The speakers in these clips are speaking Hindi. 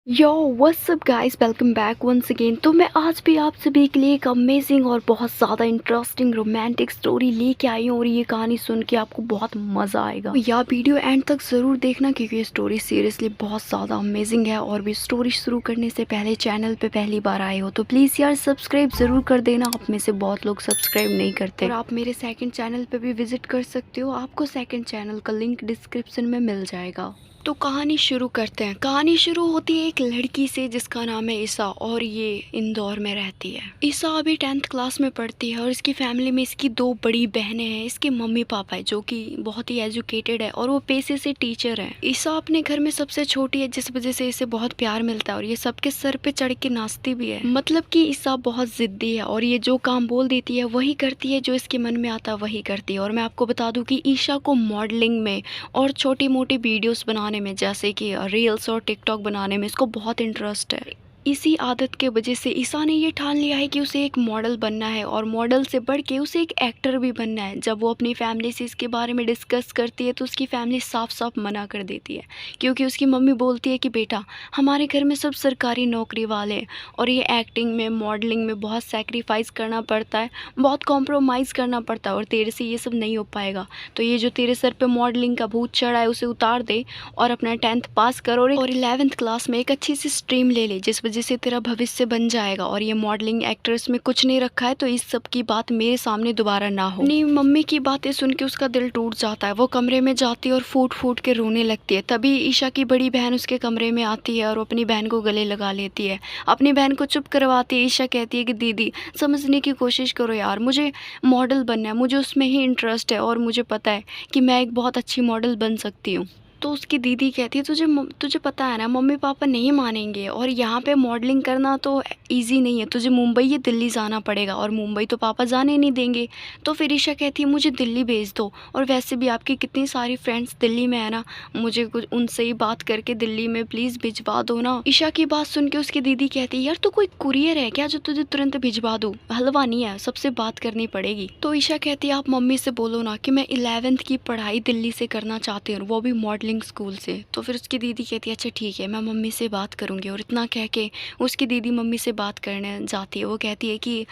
यो what's up guys, welcome back once again. तो मैं आज भी आप सभी के लिए एक अमेजिंग और बहुत ज़्यादा इंटरेस्टिंग रोमांटिक स्टोरी लेके आई हूँ और ये कहानी सुन के आपको बहुत मज़ा आएगा। तो यह वीडियो एंड तक ज़रूर देखना क्योंकि ये स्टोरी सीरियसली बहुत ज़्यादा अमेजिंग है। और भी स्टोरी शुरू करने से पहले चैनल पे पहली बार आए हो तो प्लीज़ यार सब्सक्राइब ज़रूर कर देना। आप में से बहुत लोग सब्सक्राइब नहीं करते। और आप मेरे सेकेंड चैनल पर भी विजिट कर सकते हो, आपको सेकेंड चैनल का लिंक डिस्क्रिप्शन में मिल जाएगा। तो कहानी शुरू करते हैं। कहानी शुरू होती है एक लड़की से जिसका नाम है ईसा और ये इंदौर में रहती है। ईसा अभी 10th क्लास में पढ़ती है और इसकी फैमिली में इसकी दो बड़ी बहनें हैं। इसके मम्मी पापा है जो कि बहुत ही एजुकेटेड है और वो पेशे से टीचर है। ईसा अपने घर में सबसे छोटी है जिस वजह से इसे बहुत प्यार मिलता है और ये सबके सर पे चढ़ के नाचती भी है। मतलब कि ईसा बहुत जिद्दी है और ये जो काम बोल देती है वही करती है, जो इसके मन में आता है वही करती है। और मैं आपको बता दूं कि ईशा को मॉडलिंग में और छोटी मोटी वीडियोस बनाने में जैसे कि रील्स और टिकटॉक बनाने में इसको बहुत इंटरेस्ट है। इसी आदत के वजह से ईसा ने ये ठान लिया है कि उसे एक मॉडल बनना है और मॉडल से बढ़ के उसे एक एक्टर भी बनना है। जब वो अपनी फैमिली से इसके बारे में डिस्कस करती है तो उसकी फैमिली साफ साफ मना कर देती है क्योंकि उसकी मम्मी बोलती है कि बेटा हमारे घर में सब सरकारी नौकरी वाले हैं और ये एक्टिंग में मॉडलिंग में बहुत सेक्रीफाइस करना पड़ता है, बहुत कॉम्प्रोमाइज़ करना पड़ता है और तेरे से ये सब नहीं हो पाएगा। तो ये जो तेरे सर पे मॉडलिंग का भूत चढ़ा है उसे उतार दे और अपना 10th पास कर और 11th क्लास में एक अच्छी सी स्ट्रीम ले ले जिस वजह से तेरा भविष्य बन जाएगा। और ये मॉडलिंग एक्ट्रेस में कुछ नहीं रखा है तो इस सब की बात मेरे सामने दोबारा ना हो। अपनी मम्मी की बातें सुन के उसका दिल टूट जाता है। वो कमरे में जाती है और फूट फूट के रोने लगती है। तभी ईशा की बड़ी बहन उसके कमरे में आती है और अपनी बहन को गले लगा लेती है, अपनी बहन को चुप करवाती है। ईशा कहती है कि दीदी समझने की कोशिश करो यार, मुझे मॉडल बनना है, मुझे उसमें ही इंटरेस्ट है और मुझे पता है कि मैं एक बहुत अच्छी मॉडल बन सकती हूँ। तो उसकी दीदी कहती है तुझे पता है ना मम्मी पापा नहीं मानेंगे और यहाँ पे मॉडलिंग करना तो इजी नहीं है, तुझे मुंबई या दिल्ली जाना पड़ेगा और मुंबई तो पापा जाने नहीं देंगे। तो फिर ईशा कहती है मुझे दिल्ली भेज दो और वैसे भी आपकी कितनी सारी फ्रेंड्स दिल्ली में है ना, मुझे कुछ उनसे ही बात करके दिल्ली में प्लीज़ भिजवा दो ना। ईशा की बात सुन के उसकी दीदी कहती है यार तो कोई कुरियर है क्या जो तुझे तुरंत भिजवा दूँ, हलवा नहीं है, सबसे बात करनी पड़ेगी। तो ईशा कहती है आप मम्मी से बोलो ना कि मैं 11th की पढ़ाई दिल्ली से करना चाहती हूँ, वो भी मॉडलिंग स्कूल से। तो फिर उसकी दीदी कहती है अच्छा ठीक है मैं मम्मी से बात करूँगी। और इतना कह के उसकी दीदी मम्मी से बात करने जाती है। वो कहती है कि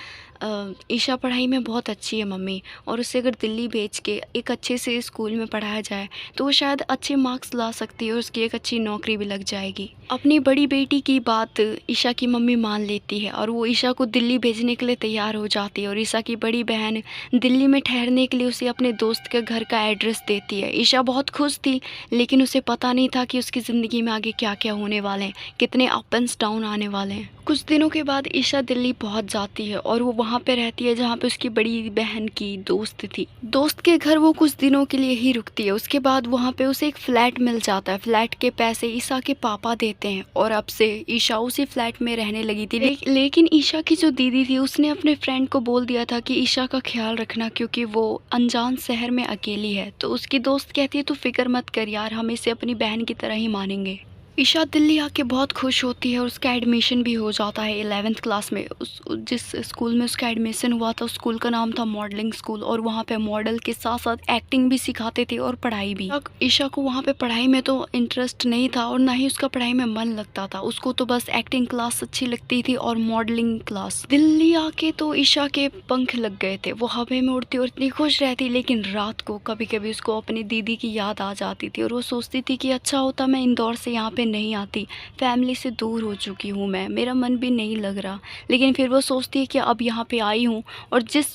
ईशा पढ़ाई में बहुत अच्छी है मम्मी और उसे अगर दिल्ली भेज के एक अच्छे से स्कूल में पढ़ाया जाए तो वो शायद अच्छे मार्क्स ला सकती है और उसकी एक अच्छी नौकरी भी लग जाएगी। अपनी बड़ी बेटी की बात ईशा की मम्मी मान लेती है और वो ईशा को दिल्ली भेजने के लिए तैयार हो जाती है। और ईशा की बड़ी बहन दिल्ली में ठहरने के लिए उसे अपने दोस्त के घर का एड्रेस देती है। ईशा बहुत खुश थी लेकिन उसे पता नहीं था कि उसकी ज़िंदगी में आगे क्या क्या होने वाले हैं, कितने अप एंड डाउन आने वाले हैं। कुछ दिनों के बाद ईशा दिल्ली पहुंच जाती है और वो वहाँ पे रहती है जहाँ पे उसकी बड़ी बहन की दोस्त थी। दोस्त के घर वो कुछ दिनों के लिए ही रुकती है। उसके बाद वहाँ पे उसे एक फ्लैट मिल जाता है। फ्लैट के पैसे ईशा के पापा देते हैं और अब से ईशा उसी फ्लैट में रहने लगी थी। लेकिन ईशा की जो दीदी थी उसने अपने फ्रेंड को बोल दिया था कि ईशा का ख्याल रखना क्योंकि वो अनजान शहर में अकेली है। तो उसकी दोस्त कहती है तू फिक्र मत कर यार, हम इसे अपनी बहन की तरह ही मानेंगे। ईशा दिल्ली आके बहुत खुश होती है और उसका एडमिशन भी हो जाता है 11th क्लास में। जिस स्कूल में उसका एडमिशन हुआ था उस स्कूल का नाम था मॉडलिंग स्कूल और वहाँ पे मॉडल के साथ साथ एक्टिंग भी सिखाते थे और पढ़ाई भी। ईशा को वहाँ पे पढ़ाई में तो इंटरेस्ट नहीं था और ना ही उसका पढ़ाई में मन लगता था, उसको तो बस एक्टिंग क्लास अच्छी लगती थी और मॉडलिंग क्लास। दिल्ली आके तो ईशा के पंख लग गए थे, वो हवा में उड़ती और इतनी खुश रहती। लेकिन रात को कभी कभी उसको अपनी दीदी की याद आ जाती थी और वो सोचती थी कि अच्छा होता मैं इंदौर से यहाँ पे नहीं आती, फैमिली से दूर हो चुकी हूँ मैं, मेरा मन भी नहीं लग रहा। लेकिन फिर वो सोचती है कि अब यहाँ पे आई हूँ और जिस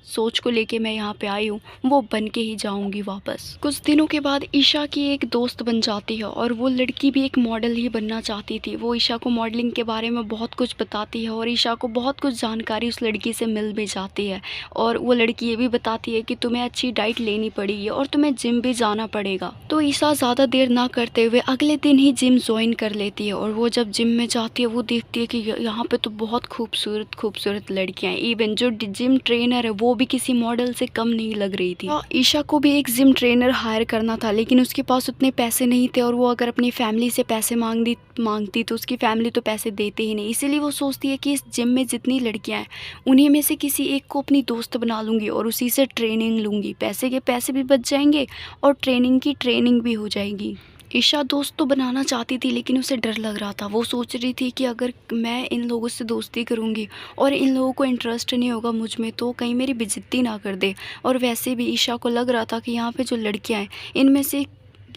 सोच को लेके मैं यहाँ पे आई हूँ वो बन के ही जाऊँगी वापस। कुछ दिनों के बाद ईशा की एक दोस्त बन जाती है और वो लड़की भी एक मॉडल ही बनना चाहती थी। वो ईशा को मॉडलिंग के बारे में बहुत कुछ बताती है और ईशा को बहुत कुछ जानकारी उस लड़की से मिल भी जाती है। और वो लड़की ये भी बताती है कि तुम्हें अच्छी डाइट लेनी पड़ेगी और तुम्हें जिम भी जाना पड़ेगा। तो ईशा ज़्यादा देर ना करते हुए अगले दिन ही जिम ज्वाइन कर लेती है। और वो जब जिम में जाती है वो देखती है कि यहाँ पे तो बहुत खूबसूरत खूबसूरत लड़कियां हैं। इवन जो जिम ट्रेनर है वो भी किसी मॉडल से कम नहीं लग रही थी। ईशा को भी एक जिम ट्रेनर हायर करना था लेकिन उसके पास उतने पैसे नहीं थे और वो अगर अपनी फैमिली से पैसे मांगती तो उसकी फैमिली तो पैसे देते ही नहीं। इसीलिए वो सोचती है कि इस जिम में जितनी लड़कियां हैं उन्हीं में से किसी एक को अपनी दोस्त बना लूँगी और उसी से ट्रेनिंग लूँगी, पैसे के पैसे भी बच जाएंगे और ट्रेनिंग की ट्रेनिंग भी हो जाएगी। ईशा दोस्त तो बनाना चाहती थी लेकिन उसे डर लग रहा था। वो सोच रही थी कि अगर मैं इन लोगों से दोस्ती करूँगी और इन लोगों को इंटरेस्ट नहीं होगा मुझ में तो कहीं मेरी बेइज्जती ना कर दे। और वैसे भी ईशा को लग रहा था कि यहाँ पे जो लड़कियाँ हैं इनमें से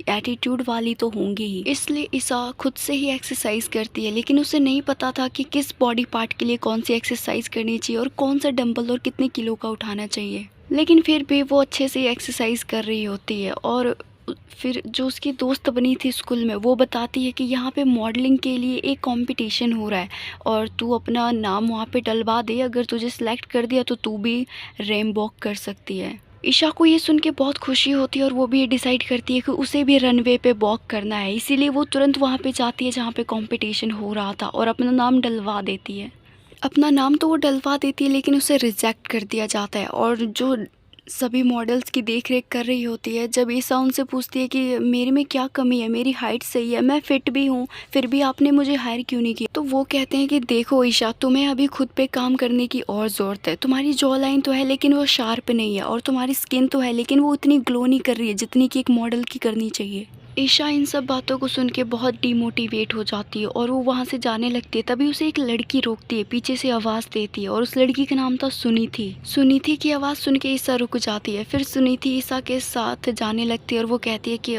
एटीट्यूड वाली तो होंगी ही, इसलिए ईशा खुद से ही एक्सरसाइज करती है। लेकिन उसे नहीं पता था कि किस बॉडी पार्ट के लिए कौन सी एक्सरसाइज करनी चाहिए और कौन सा डंबल और कितने किलो का उठाना चाहिए। लेकिन फिर भी वो अच्छे से एक्सरसाइज कर रही होती है। और फिर जो उसकी दोस्त बनी थी स्कूल में वो बताती है कि यहाँ पे मॉडलिंग के लिए एक कंपटीशन हो रहा है और तू अपना नाम वहाँ पे डलवा दे, अगर तुझे सिलेक्ट कर दिया तो तू भी रेम वॉक कर सकती है। ईशा को ये सुन के बहुत खुशी होती है और वो भी ये डिसाइड करती है कि उसे भी रनवे पे वॉक करना है। इसीलिए वो तुरंत वहाँ पे जाती है जहाँ पे कंपटीशन हो रहा था और अपना नाम डलवा देती है। अपना नाम तो वो डलवा देती है लेकिन उसे रिजेक्ट कर दिया जाता है। और जो सभी मॉडल्स की देख रेख कर रही होती है, जब ईशा उनसे पूछती है कि मेरे में क्या कमी है, मेरी हाइट सही है, मैं फिट भी हूँ, फिर भी आपने मुझे हायर क्यों नहीं किया, तो वो कहते हैं कि देखो ईशा, तुम्हें अभी खुद पे काम करने की और ज़रूरत है। तुम्हारी जॉ लाइन तो है लेकिन वो शार्प नहीं है और तुम्हारी स्किन तो है लेकिन वो इतनी ग्लो नहीं कर रही है जितनी कि एक मॉडल की करनी चाहिए। ईशा इन सब बातों को सुन के बहुत डीमोटिवेट हो जाती है और वो वहाँ से जाने लगती है। तभी उसे एक लड़की रोकती है, पीछे से आवाज़ देती है और उस लड़की का नाम था सुनीति। सुनीति की आवाज़ सुन के ईशा रुक जाती है। फिर सुनीति ईशा के साथ जाने लगती है और वो कहती है कि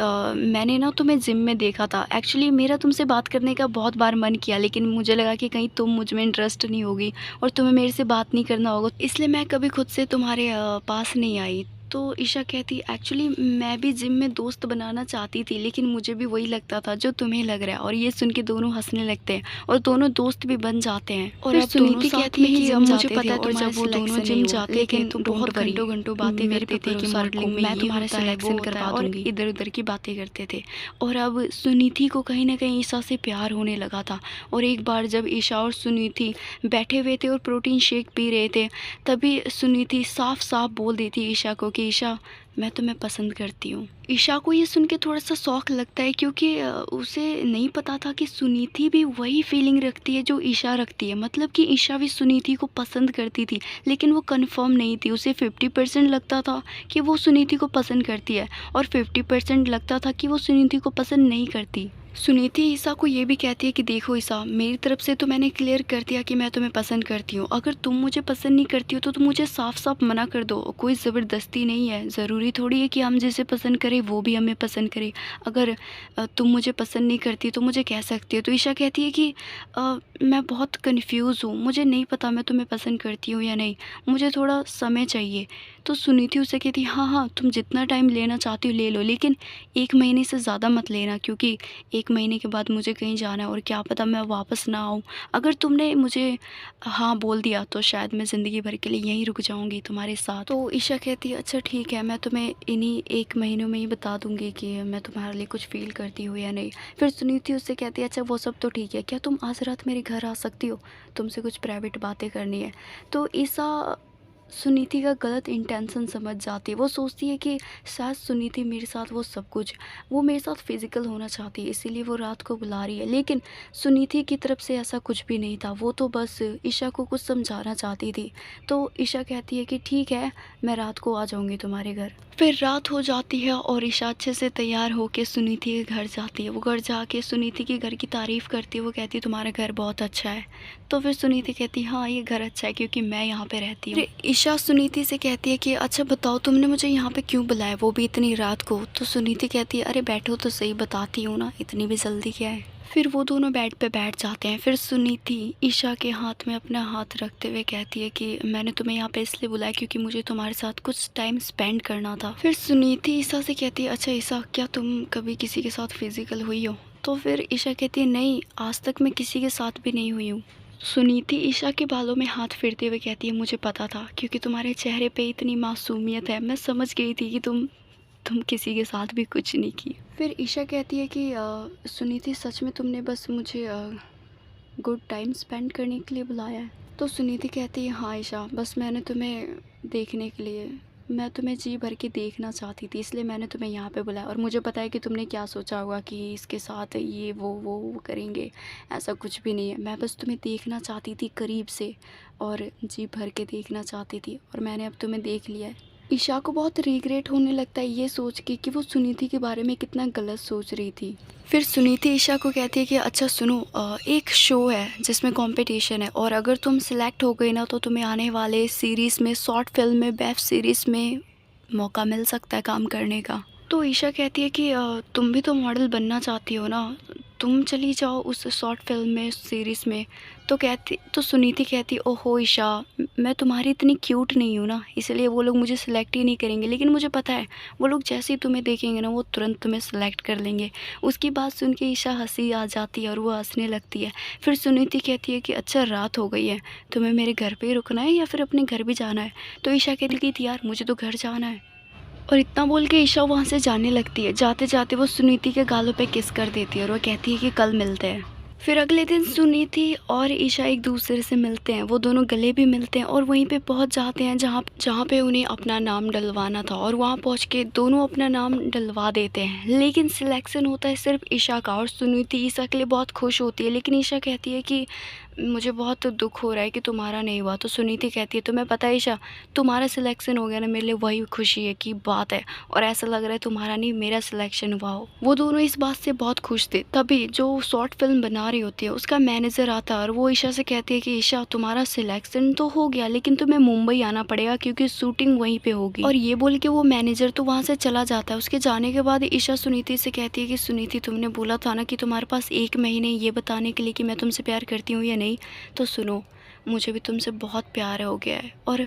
मैंने ना तुम्हें जिम में देखा था। एक्चुअली मेरा तुमसे बात करने का बहुत बार मन किया लेकिन मुझे लगा कि कहीं तुम मुझ में इंटरेस्ट नहीं होगी और तुम्हें मेरे से बात नहीं करना होगा, इसलिए मैं कभी खुद से तुम्हारे पास नहीं आई। तो ईशा कहती एक्चुअली मैं भी जिम में दोस्त बनाना चाहती थी लेकिन मुझे भी वही लगता था जो तुम्हें लग रहा है। और ये सुन के दोनों हंसने लगते हैं और दोनों दोस्त भी बन जाते हैं। और फिर अब सुनीति कहती है कि मुझे पता है और जब वो दोनों जिम जाते थे तो बहुत घंटों घंटों बातें करते थे कि मॉडलिंग में मैं तुम्हारा सिलेक्शन करवा दूंगी, इधर उधर की बातें करते थे। और अब सुनीति को कहीं ना कहीं ईशा से प्यार होने लगा था। और एक बार जब ईशा और सुनीति बैठे हुए थे और प्रोटीन शेक पी रहे थे तभी सुनीति साफ साफ बोल दी थी ईशा को कि ईशा, मैं तुम्हें पसंद करती हूँ। ईशा को ये सुन के थोड़ा सा शौक लगता है क्योंकि उसे नहीं पता था कि सुनीति भी वही फीलिंग रखती है जो ईशा रखती है। मतलब कि ईशा भी सुनीति को पसंद करती थी लेकिन वो कंफर्म नहीं थी। उसे 50% लगता था कि वो सुनीति को पसंद करती है और 50% लगता था कि वो सुनीति को पसंद नहीं करती। सुनीति ईशा को ये भी कहती है कि देखो ईशा, मेरी तरफ से तो मैंने क्लियर कर दिया कि मैं तुम्हें पसंद करती हूँ। अगर तुम मुझे पसंद नहीं करती हो तो तुम मुझे साफ साफ मना कर दो। कोई ज़बरदस्ती नहीं है, ज़रूरी थोड़ी है कि हम जिसे पसंद करें वो भी हमें पसंद करे। अगर तुम मुझे पसंद नहीं करती तो मुझे कह सकती हो। तो ईशा कहती है कि मैं बहुत कन्फ्यूज़ हूँ, मुझे नहीं पता मैं तुम्हें पसंद करती हूँ या नहीं, मुझे थोड़ा समय चाहिए। तो सुनीति उसे कहती हाँ हाँ, तुम जितना टाइम लेना चाहती हो ले लो लेकिन 1 महीने से ज़्यादा मत लेना, क्योंकि 1 महीने के बाद मुझे कहीं जाना है और क्या पता मैं वापस ना आऊँ। अगर तुमने मुझे हाँ बोल दिया तो शायद मैं ज़िंदगी भर के लिए यहीं रुक जाऊँगी तुम्हारे साथ। तो ईशा कहती है अच्छा ठीक है, मैं तुम्हें इन्हीं 1 महीनों में ही बता दूँगी कि मैं तुम्हारे लिए कुछ फ़ील करती हूँ या नहीं। फिर सुनीति उससे कहती है अच्छा वो सब तो ठीक है, क्या तुम आज रात मेरे घर आ सकती हो, तुमसे कुछ प्राइवेट बातें करनी है। तो ईशा सुनीति का गलत इंटेंशन समझ जाती है। वो सोचती है कि शायद सुनीति मेरे साथ वो सब कुछ, वो मेरे साथ फिज़िकल होना चाहती है इसीलिए वो रात को बुला रही है। लेकिन सुनीति की तरफ से ऐसा कुछ भी नहीं था, वो तो बस ईशा को कुछ समझाना चाहती थी। तो ईशा कहती है कि ठीक है, मैं रात को आ जाऊँगी तुम्हारे घर। फिर रात हो जाती है और ईशा अच्छे से तैयार होकर सुनीति के घर जाती है। वो घर जाके सुनीति के घर की तारीफ़ करती है। वो कहती है तुम्हारा घर बहुत अच्छा है। तो फिर सुनीति कहती है हाँ ये घर अच्छा है क्योंकि मैं यहाँ पे रहती हूँ। ईशा सुनीति से कहती है कि अच्छा बताओ तुमने मुझे यहाँ पे क्यों बुलाया, वो भी इतनी रात को। तो सुनीति कहती है अरे बैठो तो सही, बताती हूँ ना, इतनी भी जल्दी क्या है। फिर वो दोनों बेड पे बैठ जाते हैं। फिर सुनीति ईशा के हाथ में अपना हाथ रखते हुए कहती है कि मैंने तुम्हें यहाँ पे इसलिए बुलाया क्योंकि मुझे तुम्हारे साथ कुछ टाइम स्पेंड करना था। फिर सुनीति ईशा से कहती है अच्छा ईशा, क्या तुम कभी किसी के साथ फिजिकल हुई हो। तो फिर ईशा कहती है नहीं, आज तक मैं किसी के साथ भी नहीं हुई हूँ। सुनीति ईशा के बालों में हाथ फेरते हुए कहती है मुझे पता था क्योंकि तुम्हारे चेहरे पे इतनी मासूमियत है, मैं समझ गई थी कि तुम किसी के साथ भी कुछ नहीं की। फिर ईशा कहती है कि सुनीति सच में तुमने बस मुझे गुड टाइम स्पेंड करने के लिए बुलाया है। तो सुनीति कहती है हाँ ईशा, बस मैंने तुम्हें देखने के लिए, मैं तुम्हें जी भर के देखना चाहती थी इसलिए मैंने तुम्हें यहाँ पे बुलाया। और मुझे पता है कि तुमने क्या सोचा होगा कि इसके साथ ये वो करेंगे, ऐसा कुछ भी नहीं है। मैं बस तुम्हें देखना चाहती थी करीब से और जी भर के देखना चाहती थी और मैंने अब तुम्हें देख लिया है। ईशा को बहुत रिग्रेट होने लगता है ये सोच के कि वो सुनीति के बारे में कितना गलत सोच रही थी। फिर सुनीति ईशा को कहती है कि अच्छा सुनो, एक शो है जिसमें कंपटीशन है और अगर तुम सिलेक्ट हो गई ना तो तुम्हें आने वाले सीरीज़ में, शॉर्ट फिल्म में, वेब सीरीज़ में मौका मिल सकता है काम करने का। तो ईशा कहती है कि तुम भी तो मॉडल बनना चाहती हो ना, तुम चली जाओ उस शॉर्ट फिल्म में, सीरीज़ में। तो सुनीति कहती, ओहो ईशा, मैं तुम्हारी इतनी क्यूट नहीं हूँ ना, इसलिए वो लोग मुझे सिलेक्ट ही नहीं करेंगे। लेकिन मुझे पता है वो लोग जैसे ही तुम्हें देखेंगे ना वो तुरंत तुम्हें सिलेक्ट कर लेंगे। उसकी बात सुन के ईशा हंसी आ जाती है और वो हंसने लगती है। फिर सुनीति कहती है कि अच्छा रात हो गई है, तुम्हें मेरे घर पे ही रुकना है या फिर अपने घर भी जाना है? तो ईशा कहती कि यार मुझे तो घर जाना है। और इतना बोल के ईशा वहाँ से जाने लगती है। जाते जाते वो सुनीति के गालों पे किस कर देती है और वो कहती है कि कल मिलते हैं। फिर अगले दिन सुनीति और ईशा एक दूसरे से मिलते हैं, वो दोनों गले भी मिलते हैं और वहीं पे पहुंच जाते हैं जहाँ जहाँ पे उन्हें अपना नाम डलवाना था। और वहाँ पहुँच के दोनों अपना नाम डलवा देते हैं। लेकिन सिलेक्शन होता है सिर्फ ईशा का और सुनीति ईशा के लिए बहुत खुश होती है। लेकिन ईशा कहती है कि मुझे बहुत दुख हो रहा है कि तुम्हारा नहीं हुआ। तो सुनीति कहती है तुम्हें पता है ईशा, तुम्हारा सिलेक्शन हो गया ना, मेरे लिए वही खुशी है की बात है और ऐसा लग रहा है तुम्हारा नहीं मेरा सिलेक्शन हुआ हो। वो दोनों इस बात से बहुत खुश थे। तभी जो शॉर्ट फिल्म बना रही होती है उसका मैनेजर आता है और वो ईशा से कहती है कि ईशा तुम्हारा सिलेक्शन तो हो गया लेकिन तुम्हें मुंबई आना पड़ेगा क्योंकि शूटिंग वहीं पे होगी। और ये बोल के वो मैनेजर तो वहाँ से चला जाता है। उसके जाने के बाद ईशा सुनीति से कहती है कि सुनीति तुमने बोला था ना कि तुम्हारे पास 1 महीने ये बताने के लिए कि मैं तुमसे प्यार करती हूँ या नहीं। तो सुनो, मुझे भी तुमसे बहुत प्यार हो गया है और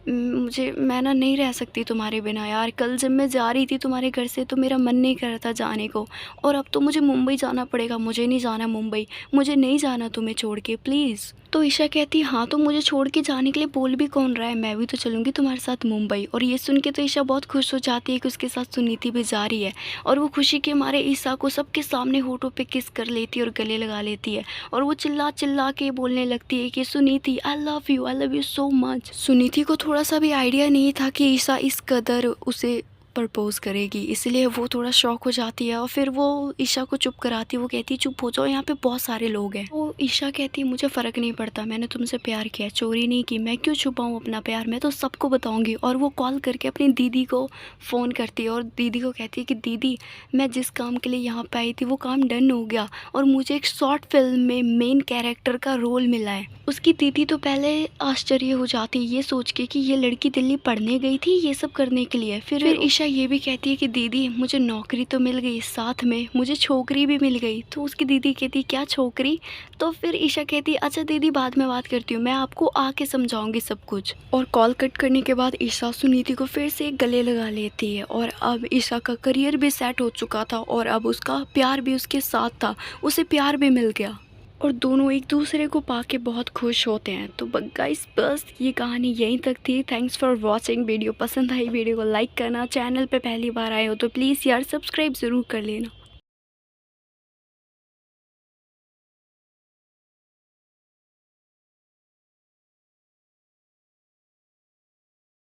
मैं ना नहीं रह सकती तुम्हारे बिना यार। कल जब मैं जा रही थी तुम्हारे घर से तो मेरा मन नहीं कर रहा था जाने को और अब तो मुझे मुंबई जाना पड़ेगा। मुझे नहीं जाना मुंबई, मुझे नहीं जाना तुम्हें छोड़ के प्लीज़। तो ईशा कहती हाँ तो मुझे छोड़ के जाने के लिए बोल भी कौन रहा है, मैं भी तो चलूँगी तुम्हारे साथ मुंबई। और ये सुन के तो ईशा बहुत खुश हो जाती है कि उसके साथ सुनीति भी जा रही है और वो खुशी के मारे ईशा को सबके सामने होठों पे किस कर लेती है और गले लगा लेती है और वो चिल्ला चिल्ला के बोलने लगती है कि Suniti I love you so much. Suniti को थोड़ा सा भी आइडिया नहीं था कि ईशा इस कदर उसे प्रपोज करेगी, इसलिए वो थोड़ा शॉक हो जाती है और फिर वो ईशा को चुप कराती है। वो कहती है चुप हो जाओ, यहाँ पे बहुत सारे लोग हैं। वो ईशा कहती है मुझे फ़र्क नहीं पड़ता, मैंने तुमसे प्यार किया, चोरी नहीं की, मैं क्यों छुपाऊँ अपना प्यार, मैं तो सबको बताऊँगी। और वो कॉल करके अपनी दीदी को फ़ोन करती है और दीदी को कहती है कि दीदी मैं जिस काम के लिए यहाँ पे आई थी वो काम डन हो गया और मुझे एक शॉर्ट फिल्म में मेन कैरेक्टर का रोल मिला है। उसकी दीदी तो पहले आश्चर्य हो जाती है ये सोच के कि ये लड़की दिल्ली पढ़ने गई थी ये सब करने के लिए। फिर ईशा ये भी कहती है कि दीदी मुझे नौकरी तो मिल गई, साथ में मुझे छोकरी भी मिल गई। तो उसकी दीदी कहती क्या छोकरी? तो फिर ईशा कहती अच्छा दीदी बाद में बात करती हूँ, मैं आपको आके समझाऊंगी सब कुछ। और कॉल कट करने के बाद ईशा सुनीति को फिर से गले लगा लेती है और अब ईशा का करियर भी सेट हो चुका था और अब उसका प्यार भी उसके साथ था, उसे प्यार भी मिल गया और दोनों एक दूसरे को पाके बहुत खुश होते हैं। तो गाइस बस ये कहानी यहीं तक थी। Thanks for watching. वीडियो पसंद आई वीडियो को लाइक करना, चैनल पे पहली बार आए हो तो प्लीज़ यार सब्सक्राइब ज़रूर कर लेना।